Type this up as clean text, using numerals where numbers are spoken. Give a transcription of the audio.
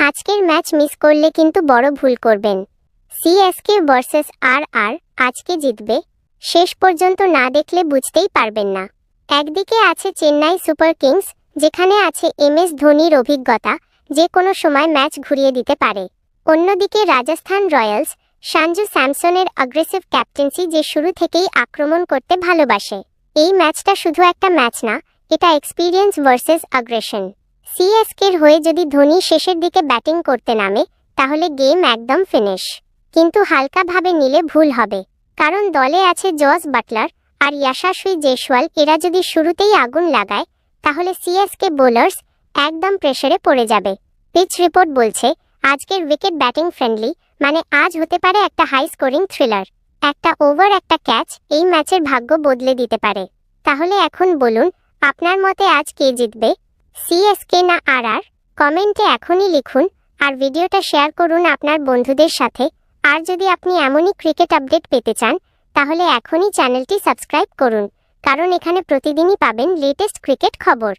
আজকের match miss করলে কিন্তু বড় ভুল করবেন। সিএসকে ভার্সেস আরআর আজকে জিতবে, শেষ পর্যন্ত না দেখলে বুঝতেই পারবেন না। একদিকে আছে চেন্নাই সুপার কিংস, যেখানে আছে এমএস ধোনির অভিজ্ঞতা, যে কোনো সময় ম্যাচ ঘুরিয়ে দিতে পারে। অন্যদিকে রাজস্থান রয়্যালস, সঞ্জু স্যামসনের অ্যাগ্রেসিভ ক্যাপ্টেন্সি, যে শুরু থেকেই আক্রমণ করতে ভালোবাসে। এই ম্যাচটা শুধু একটা ম্যাচ না, এটা এক্সপিরিয়েন্স ভার্সেস অ্যাগ্রেশন। সিএসকের হয়ে যদি ধোনি শেষের দিকে ব্যাটিং করতে নামে, তাহলে গেম একদম ফিনিশ। কিন্তু হালকাভাবে নিলে ভুল হবে, কারণ দলে আছে জস বাটলার আর ইয়াশাসুই জয়সওয়াল। এরা যদি শুরুতেই আগুন লাগায়, তাহলে সিএসকে বোলার্স একদম প্রেসারে পড়ে যাবে। পিচ রিপোর্ট বলছে আজকের উইকেট ব্যাটিং ফ্রেন্ডলি, মানে আজ হতে পারে একটা হাই স্কোরিং থ্রিলার। একটা ওভার, একটা ক্যাচ এই ম্যাচের ভাগ্য বদলে দিতে পারে। তাহলে এখন বলুন, আপনার মতে আজ কে জিতবে, সিএসকে না আরআর? কমেন্টে এখনই লিখুন, আর ভিডিওটা শেয়ার করুন আপনার বন্ধুদের সাথে। আর যদি আপনি এমনই ক্রিকেট আপডেট পেতে চান, তাহলে এখনই চ্যানেলটি সাবস্ক্রাইব করুন, কারণ এখানে প্রতিদিনই পাবেন লেটেস্ট ক্রিকেট খবর।